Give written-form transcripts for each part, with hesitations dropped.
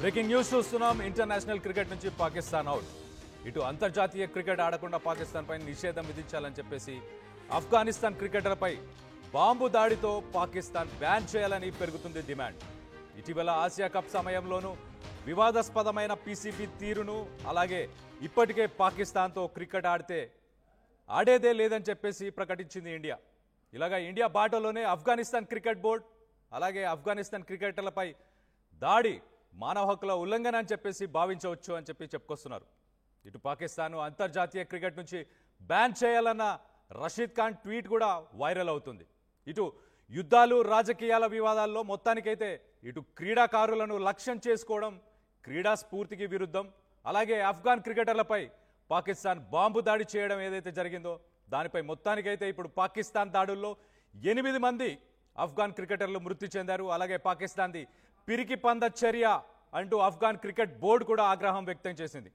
Breaking news చూస్తున్నాం. International cricket నుంచి Pakistan out. ఇటు అంతర్జాతీయ క్రికెట్ ఆడకుండా పాకిస్తాన్ పై నిషేధం విధించాలని చెప్పేసి ఆఫ్ఘనిస్తాన్ క్రికెటర్లపై బాంబు దాడితో పాకిస్తాన్ బ్యాన్ చేయాలని పెరుగుతుంది డిమాండ్. ఇటీవల ఆసియా కప్ సమయంలోనూ వివాదాస్పదమైన పీసీబీ తీరును, అలాగే ఇప్పటికే పాకిస్తాన్తో క్రికెట్ ఆడేదే లేదని చెప్పేసి ప్రకటించింది ఇండియా. ఇలాగా ఇండియా బాటలోనే ఆఫ్ఘనిస్తాన్ క్రికెట్ బోర్డు, అలాగే ఆఫ్ఘనిస్తాన్ క్రికెటర్లపై దాడి మానవ హక్కుల ఉల్లంఘన అని చెప్పేసి భావించవచ్చు అని చెప్పుకొస్తున్నారు. ఇటు పాకిస్తాన్ అంతర్జాతీయ క్రికెట్ నుంచి బ్యాన్ చేయాలన్న రషీద్ ఖాన్ ట్వీట్ కూడా వైరల్ అవుతుంది. ఇటు యుద్ధాలు, రాజకీయాల వివాదాల్లో మొత్తానికైతే ఇటు క్రీడాకారులను లక్ష్యం చేసుకోవడం క్రీడా స్ఫూర్తికి విరుద్ధం. అలాగే ఆఫ్ఘాన్ క్రికెటర్లపై పాకిస్తాన్ బాంబు దాడి చేయడం ఏదైతే జరిగిందో దానిపై మొత్తానికైతే ఇప్పుడు పాకిస్తాన్ దాడుల్లో 8 మంది ఆఫ్ఘాన్ క్రికెటర్లు మృతి చెందారు. అలాగే పాకిస్తాన్ది పిరికి పంద చర్య అంటూ ఆఫ్ఘాన్ క్రికెట్ బోర్డు కూడా ఆగ్రహం వ్యక్తం చేసింది.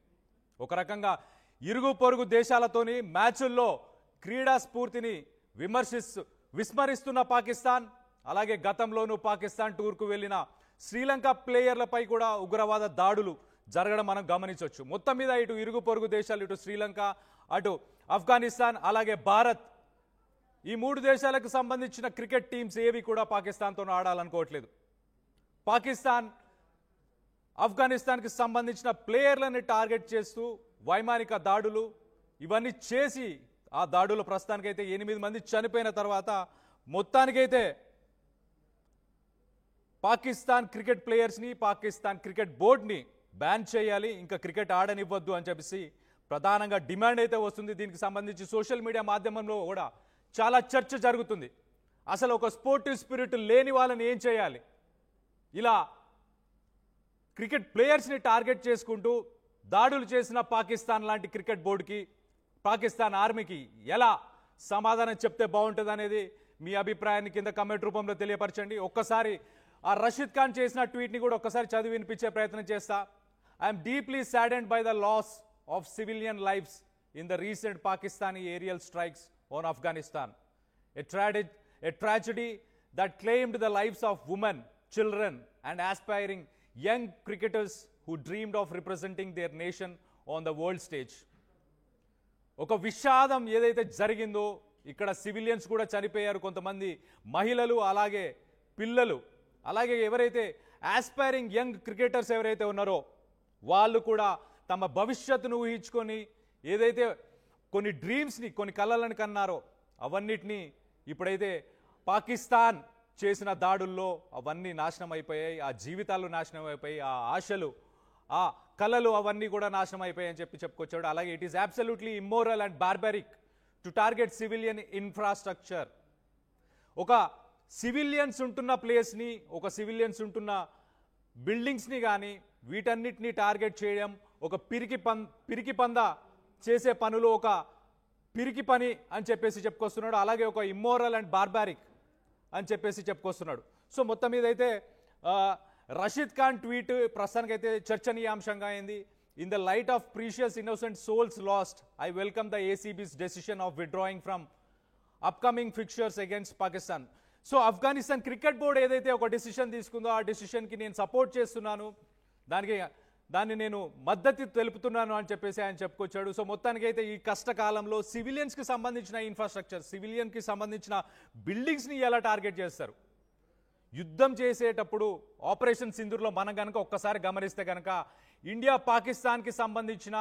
ఒక రకంగా ఇరుగు పొరుగు దేశాలతోని మ్యాచుల్లో క్రీడా స్ఫూర్తిని విస్మరిస్తున్న పాకిస్తాన్, అలాగే గతంలోనూ పాకిస్తాన్ టూర్కు వెళ్లిన శ్రీలంక ప్లేయర్లపై కూడా ఉగ్రవాద దాడులు జరగడం మనం గమనించవచ్చు. మొత్తం మీద ఇటు ఇరుగు పొరుగు దేశాలు, ఇటు శ్రీలంక, అటు ఆఫ్ఘనిస్తాన్, అలాగే భారత్, ఈ 3 దేశాలకు సంబంధించిన క్రికెట్ టీమ్స్ ఏవి కూడా పాకిస్తాన్తో ఆడాలనుకోవట్లేదు. పాకిస్తాన్ ఆఫ్ఘనిస్తాన్కి సంబంధించిన ప్లేయర్లను టార్గెట్ చేస్తూ వైమానిక దాడులు ఇవన్నీ చేసి ఆ దాడులు ప్రస్తుతానికైతే 8 మంది చనిపోయిన తర్వాత మొత్తానికైతే పాకిస్తాన్ క్రికెట్ ప్లేయర్స్ని, పాకిస్తాన్ క్రికెట్ బోర్డుని బ్యాన్ చేయాలి, ఇంకా క్రికెట్ ఆడనివ్వద్దు అని చెప్పేసి ప్రధానంగా డిమాండ్ అయితే వస్తుంది. దీనికి సంబంధించి సోషల్ మీడియా మాధ్యమంలో కూడా చాలా చర్చ జరుగుతుంది. అసలు ఒక స్పోర్టివ్ స్పిరిట్ లేని వాళ్ళని ఏం చేయాలి, ఇలా క్రికెట్ ప్లేయర్స్ని టార్గెట్ చేసుకుంటూ దాడులు చేసిన పాకిస్తాన్ లాంటి క్రికెట్ బోర్డుకి, పాకిస్తాన్ ఆర్మీకి ఎలా సమాధానం చెప్తే బాగుంటుంది అనేది మీ అభిప్రాయాన్ని కింద కమెంట్ రూపంలో తెలియపరచండి. ఒక్కసారి ఆ రషీద్ ఖాన్ చేసిన ట్వీట్ని కూడా ఒక్కసారి చదివి వినిపించే ప్రయత్నం చేస్తా. I'm deeply saddened by the loss of civilian lives in the recent Pakistani aerial strikes on Afghanistan, a tragedy that claimed the lives of women, children and aspiring young cricketers who dreamed of representing their nation on the world stage. ఒక విషాదం ఏదైతే జరిగిందో, ఇక్కడ civilians కూడా చనిపోయారు, కొంతమంది మహిళలు, అలాగే పిల్లలు, అలాగే ఎవరైతే ఆస్పైరింగ్ యంగ్ క్రికెటర్స్ ఎవరైతే ఉన్నారో వాళ్ళు కూడా తమ భవిష్యత్తును ఊహించుకొని ఏదైతే కొన్ని డ్రీమ్స్ని, కొన్ని కలలను కన్నారో అవన్నిటినీ ఇప్పుడైతే పాకిస్తాన్ చేసిన దాడుల్లో అవన్నీ నాశనం అయిపోయాయి. ఆ జీవితాలు నాశనం అయిపోయాయి, ఆ ఆశలు, ఆ కళలు అవన్నీ కూడా నాశనం అయిపోయాయి అని చెప్పుకొచ్చాడు. అలాగే it is absolutely immoral and barbaric to target civilian infrastructure. ఒక సివిలియన్స్ ఉంటున్న ప్లేస్ని, ఒక సివిలియన్స్ ఉంటున్న బిల్డింగ్స్ని కానీ వీటన్నిటిని టార్గెట్ చేయడం ఒక పిరికి పంద చేసే పనులు, ఒక పిరికి పని అని చెప్పేసి చెప్పుకొస్తున్నాడు. అలాగే ఒక ఇమ్మోరల్ అండ్ బార్బారిక్ అని చెప్పేసి చెప్పుకొస్తున్నాడు. సో మొత్తం మీద అయితే రషీద్ ఖాన్ ట్వీట్ ప్రస్తుతానికైతే చర్చనీయాంశంగా అయింది. In the light of precious innocent souls lost, I welcome the ACB's decision of withdrawing from upcoming fixtures against Pakistan. So Afghanistan cricket board ఏదైతే ఒక డెసిషన్ తీసుకుందో ఆ డెసిషన్కి నేను సపోర్ట్ చేస్తున్నాను, దాన్ని నేను మద్దతు తెలుపుతున్నాను అని చెప్పేసి ఆయన చెప్పుకొచ్చాడు. సో మొత్తానికైతే ఈ కష్టకాలంలో సివిలియన్స్కి సంబంధించిన ఇన్ఫ్రాస్ట్రక్చర్, సివిలియన్కి సంబంధించిన బిల్డింగ్స్ని ఎలా టార్గెట్ చేస్తారు? యుద్ధం చేసేటప్పుడు ఆపరేషన్ సింధూర్లో మనం కనుక ఒక్కసారి గమనిస్తే కనుక ఇండియా పాకిస్తాన్కి సంబంధించిన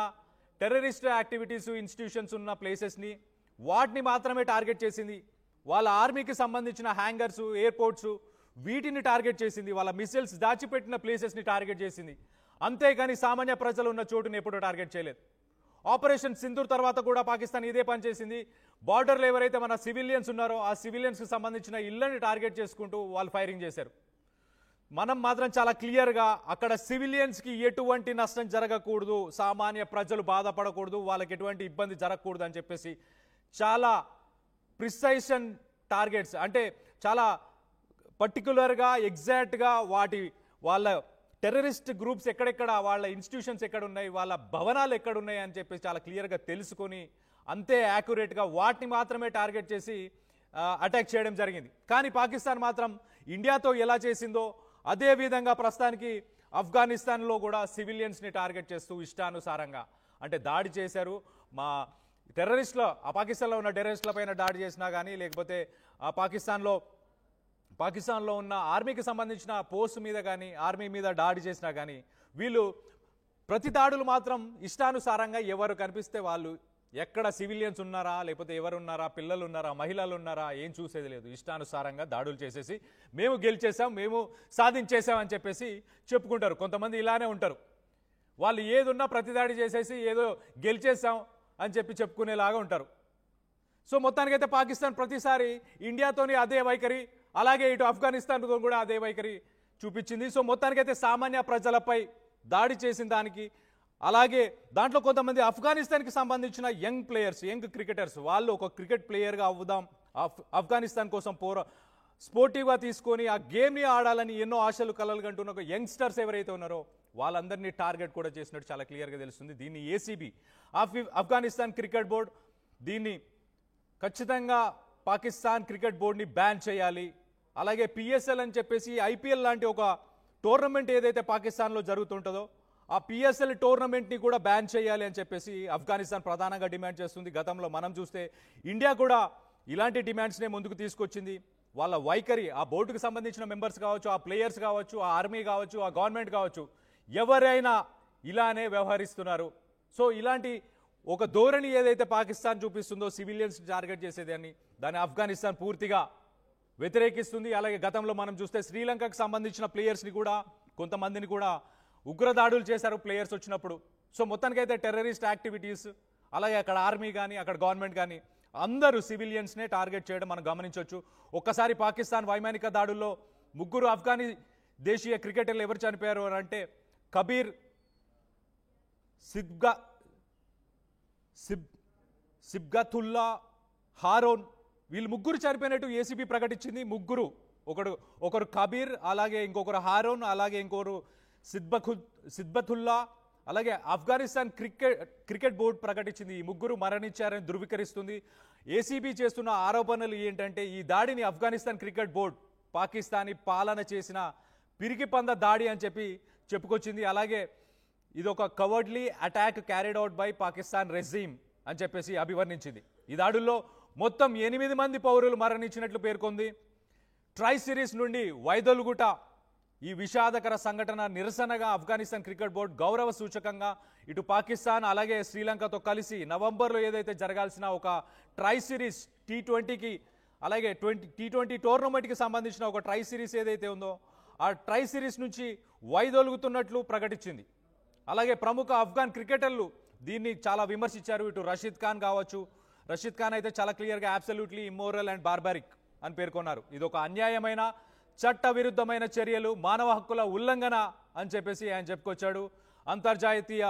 టెర్రరిస్ట్ యాక్టివిటీస్, ఇన్స్టిట్యూషన్స్ ఉన్న ప్లేసెస్ని వాటిని మాత్రమే టార్గెట్ చేసింది. వాళ్ళ ఆర్మీకి సంబంధించిన హ్యాంగర్స్, ఎయిర్పోర్ట్స్ వీటిని టార్గెట్ చేసింది. వాళ్ళ మిసైల్స్ దాచిపెట్టిన ప్లేసెస్ని టార్గెట్ చేసింది. అంతేగాని సామాన్య ప్రజలు ఉన్న చోటుని ఎప్పుడూ టార్గెట్ చేయలేదు. ఆపరేషన్ సింధూర్ తర్వాత కూడా పాకిస్తాన్ ఇదే పని చేసింది. బార్డర్లో ఎవరైతే మన సివిలియన్స్ ఉన్నారో ఆ సివిలియన్స్కి సంబంధించిన ఇళ్ళని టార్గెట్ చేసుకుంటూ వాళ్ళు ఫైరింగ్ చేశారు. మనం మాత్రం చాలా క్లియర్గా అక్కడ సివిలియన్స్కి ఎటువంటి నష్టం జరగకూడదు, సామాన్య ప్రజలు బాధపడకూడదు, వాళ్ళకి ఎటువంటి ఇబ్బంది జరగకూడదు అని చెప్పేసి చాలా ప్రిసైషన్ టార్గెట్స్, అంటే చాలా పర్టికులర్గా ఎగ్జాక్ట్గా వాళ్ళ టెర్రరిస్ట్ గ్రూప్స్ ఎక్కడెక్కడ, వాళ్ళ ఇన్స్టిట్యూషన్స్ ఎక్కడ ఉన్నాయి, వాళ్ళ భవనాలు ఎక్కడ ఉన్నాయి అని చెప్పేసి చాలా క్లియర్గా తెలుసుకొని అంతే యాక్యురేట్గా వాటిని మాత్రమే టార్గెట్ చేసి అటాక్ చేయడం జరిగింది. కానీ పాకిస్తాన్ మాత్రం ఇండియాతో ఎలా చేసిందో అదే విధంగా ప్రస్తుతానికి ఆఫ్ఘనిస్తాన్లో కూడా సివిలియన్స్ని టార్గెట్ చేస్తూ ఇష్టానుసారంగా అంటే దాడి చేశారు. మా పాకిస్తాన్లో ఉన్న టెర్రరిస్టుల పైన దాడి చేసినా కానీ, లేకపోతే పాకిస్తాన్లో ఉన్న ఆర్మీకి సంబంధించిన పోస్ట్ మీద కానీ, ఆర్మీ మీద దాడి చేసినా కానీ, వీళ్ళు ప్రతి దాడులు మాత్రం ఇష్టానుసారంగా ఎవరు కనిపిస్తే వాళ్ళు, ఎక్కడ సివిలియన్స్ ఉన్నారా, లేకపోతే ఎవరున్నారా, పిల్లలు ఉన్నారా, మహిళలు ఉన్నారా, ఏం చూసేది లేదు. ఇష్టానుసారంగా దాడులు చేసేసి మేము గెలిచేసాం, మేము సాధించేసాం అని చెప్పేసి చెప్పుకుంటారు. కొంతమంది ఇలానే ఉంటారు. వాళ్ళు ఏదున్నా ప్రతి దాడి చేసేసి ఏదో గెలిచేసాం అని చెప్పుకునేలాగా ఉంటారు. సో మొత్తానికైతే పాకిస్తాన్ ప్రతిసారి ఇండియాతోని అదే వైఖరి, అలాగే ఇటు ఆఫ్ఘనిస్తాన్తో కూడా అదే వైఖరి చూపించింది. సో మొత్తానికైతే సామాన్య ప్రజలపై దాడి చేసిన దానికి, అలాగే దాంట్లో కొంతమంది ఆఫ్ఘనిస్తాన్కి సంబంధించిన యంగ్ ప్లేయర్స్, యంగ్ క్రికెటర్స్, వాళ్ళు ఒక క్రికెట్ ప్లేయర్గా అవుదాం, ఆఫ్ఘనిస్తాన్ కోసం స్పోర్టివ్గా తీసుకొని ఆ గేమ్ని ఆడాలని ఎన్నో ఆశలు కలలు కంటున్న ఒక యంగ్స్టర్స్ ఎవరైతే ఉన్నారో వాళ్ళందరినీ టార్గెట్ కూడా చేసినట్టు చాలా క్లియర్గా తెలుస్తుంది. దీన్ని ఏసీబీ, ఆఫ్ఘనిస్తాన్ క్రికెట్ బోర్డ్, దీన్ని ఖచ్చితంగా పాకిస్తాన్ క్రికెట్ బోర్డ్ని బ్యాన్ చేయాలి. అలాగే పిఎస్ఎల్ అని చెప్పేసి ఐపీఎల్ లాంటి ఒక టోర్నమెంట్ ఏదైతే పాకిస్తాన్లో జరుగుతుంటుందో ఆ పిఎస్ఎల్ టోర్నమెంట్ని కూడా బ్యాన్ చేయాలి అని చెప్పేసి ఆఫ్ఘనిస్తాన్ ప్రధానంగా డిమాండ్ చేస్తుంది. గతంలో మనం చూస్తే ఇండియా కూడా ఇలాంటి డిమాండ్స్నే ముందుకు తీసుకొచ్చింది. వాళ్ళ వైఖరి, ఆ బోర్డుకు సంబంధించిన మెంబర్స్ కావచ్చు, ఆ ప్లేయర్స్ కావచ్చు, ఆ ఆర్మీ కావచ్చు, ఆ గవర్నమెంట్ కావచ్చు, ఎవరైనా ఇలానే వ్యవహరిస్తున్నారు. సో ఇలాంటి ఒక ధోరణి ఏదైతే పాకిస్తాన్ చూపిస్తుందో సివిలియన్స్ టార్గెట్ చేసేదాన్ని, దాన్ని ఆఫ్ఘనిస్తాన్ పూర్తిగా వ్యతిరేకిస్తుంది. అలాగే గతంలో మనం చూస్తే శ్రీలంకకు సంబంధించిన ప్లేయర్స్ని కూడా, కొంతమందిని కూడా ఉగ్రదాడులు చేశారు ప్లేయర్స్ వచ్చినప్పుడు. సో మొత్తానికైతే టెర్రరిస్ట్ యాక్టివిటీస్, అలాగే అక్కడ ఆర్మీ కానీ, అక్కడ గవర్నమెంట్ కానీ అందరూ సివిలియన్స్నే టార్గెట్ చేయడం మనం గమనించవచ్చు. ఒక్కసారి పాకిస్తాన్ వైమానిక దాడుల్లో 3 ఆఫ్ఘనీ దేశీయ క్రికెటర్లు ఎవరు చనిపోయారు అని అంటే కబీర్ సిబ్గతుల్లా, హారోన్, వీళ్ళు 3 చనిపోయినట్టు ఏసీబీ ప్రకటించింది. 3, ఒకరు కబీర్, అలాగే ఇంకొకరు హారోన్, అలాగే ఇంకొకరు సిద్బతుల్లా, అలాగే ఆఫ్ఘనిస్తాన్ క్రికెట్ బోర్డు ప్రకటించింది ఈ 3 మరణించారని ధృవీకరిస్తుంది. ఏసీబీ చేస్తున్న ఆరోపణలు ఏంటంటే ఈ దాడిని ఆఫ్ఘనిస్తాన్ క్రికెట్ బోర్డు పాకిస్తానీ పాలన చేసిన పిరికిపంద దాడి అని చెప్పుకొచ్చింది. అలాగే ఇది ఒక cowardly attack carried out by Pakistan regime అని చెప్పేసి అభివర్ణించింది. ఈ దాడుల్లో మొత్తం 8 మంది పౌరులు మరణించినట్లు పేర్కొంది. ట్రై సిరీస్ నుండి వైదొలుగుట ఈ విషాదకర సంఘటన నిరసనగా ఆఫ్ఘనిస్తాన్ క్రికెట్ బోర్డు గౌరవ సూచకంగా ఇటు పాకిస్తాన్ అలాగే శ్రీలంకతో కలిసి నవంబర్లో ఏదైతే జరగాల్సిన ఒక ట్రై సిరీస్ T20కి, అలాగే T20 టోర్నమెంట్కి సంబంధించిన ఒక ట్రై సిరీస్ ఏదైతే ఉందో ఆ ట్రై సిరీస్ నుంచి వైదొలుగుతున్నట్లు ప్రకటించింది. అలాగే ప్రముఖ ఆఫ్ఘన్ క్రికెటర్లు దీన్ని చాలా విమర్శించారు. ఇటు రషీద్ ఖాన్ కావచ్చు, రషీద్ ఖాన్ అయితే చాలా క్లియర్గా అబ్సల్యూట్లీ ఇమ్మోరల్ అండ్ బార్బారిక్ అని పేర్కొన్నారు. ఇది ఒక అన్యాయమైన, చట్ట విరుద్ధమైన చర్యలు, మానవ హక్కుల ఉల్లంఘన అని చెప్పేసి ఆయన చెప్పుకొచ్చాడు. అంతర్జాతీయ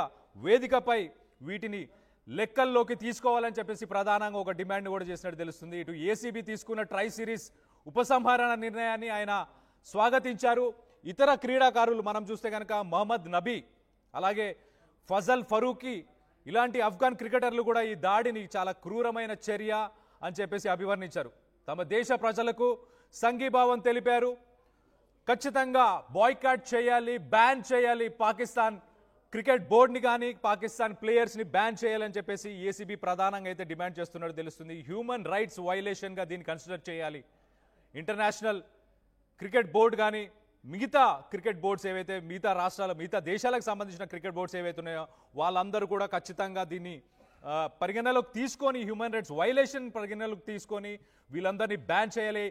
వేదికపై వీటిని లెక్కల్లోకి తీసుకోవాలని చెప్పేసి ప్రధానంగా ఒక డిమాండ్ కూడా చేసినట్టు తెలుస్తుంది. ఇటు ఏసీబీ తీసుకున్న ట్రై సిరీస్ ఉపసంహరణ నిర్ణయాన్ని ఆయన స్వాగతించారు. ఇతర క్రీడాకారులు మనం చూస్తే కనుక మహమ్మద్ నబీ, అలాగే ఫజల్ ఫరూకీ, ఇలాంటి ఆఫ్ఘన్ క్రికెటర్లు కూడా ఈ దాడిని చాలా క్రూరమైన చర్య అని చెప్పేసి అభివర్ణించారు. తమ దేశ ప్రజలకు సంఘీభావం తెలిపారు. ఖచ్చితంగా బాయ్కాట్ చేయాలి, బ్యాన్ చేయాలి, పాకిస్తాన్ క్రికెట్ బోర్డుని కానీ పాకిస్తాన్ ప్లేయర్స్ని బ్యాన్ చేయాలని చెప్పేసి ఏసీబీ ప్రధానంగా అయితే డిమాండ్ చేస్తున్నట్టు తెలుస్తుంది. హ్యూమన్ రైట్స్ వైలేషన్గా దీన్ని కన్సిడర్ చేయాలి. ఇంటర్నేషనల్ క్రికెట్ బోర్డు కానీ మిగతా క్రికెట్ బోర్డ్స్ ఏవైతే మిగతా రాష్ట్రాల, మిగతా దేశాలకు సంబంధించిన క్రికెట్ బోర్డ్స్ ఏవైతే ఉన్నాయో వాళ్ళందరూ కూడా ఖచ్చితంగా దీన్ని పరిగణలోకి తీసుకొని, హ్యూమన్ రైట్స్ వైలేషన్ పరిగణలోకి తీసుకొని వీళ్ళందరినీ బ్యాన్ చేయాలి.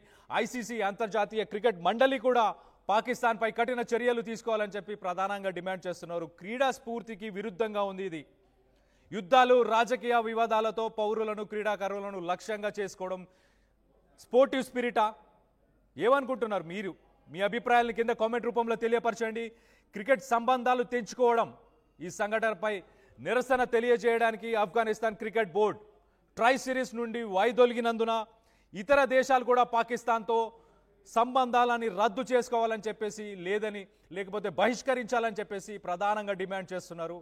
ఐసీసీ, అంతర్జాతీయ క్రికెట్ మండలి కూడా పాకిస్తాన్పై కఠిన చర్యలు తీసుకోవాలని చెప్పి ప్రధానంగా డిమాండ్ చేస్తున్నారు. క్రీడా స్ఫూర్తికి విరుద్ధంగా ఉంది ఇది. యుద్ధాలు, రాజకీయ వివాదాలతో పౌరులను, క్రీడాకారులను లక్ష్యంగా చేసుకోవడం స్పోర్టివ్ స్పిరిటా? ఏమనుకుంటున్నారు మీరు? మీ అభిప్రాయాలను కింద కామెంట్ రూపంలో తెలియపరచండి. క్రికెట్ సంబంధాలు తెంచుకోవడం, ఈ సంఘటనపై నిరసన తెలియజేయడానికి Afghanistan cricket board try series నుండి వైదొలిగినందున ఇతర దేశాలు కూడా పాకిస్తాన్తో సంబంధాలని రద్దు చేసుకోవాలని చెప్పేసి, లేకపోతే బహిష్కరించాలని చెప్పేసి ప్రధానంగా డిమాండ్ చేస్తున్నారు.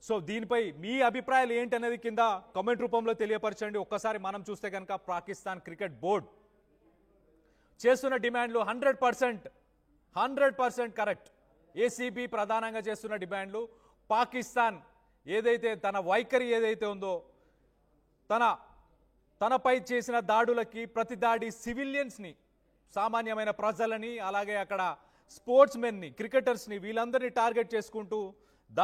సో దీనిపై మీ అభిప్రాయాలు ఏంటనేది కింద కామెంట్ రూపంలో తెలియపరచండి. ఒక్కసారి మనం చూస్తే కనుక పాకిస్తాన్ క్రికెట్ బోర్డు చేస్తున్న డిమాండ్లు 100% కరెక్ట్. ఏసీబీ ప్రధానంగా చేస్తున్న డిమాండ్లు పాకిస్తాన్ ఏదైతే తన వైఖరి ఏదైతే ఉందో తనపై చేసిన దాడులకి ప్రతి దాడి సివిలియన్స్ని సామాన్యమైన ప్రజలని అలాగే అక్కడ స్పోర్ట్స్ మెన్ని క్రికెటర్స్ని వీళ్ళందరినీ టార్గెట్ చేసుకుంటూ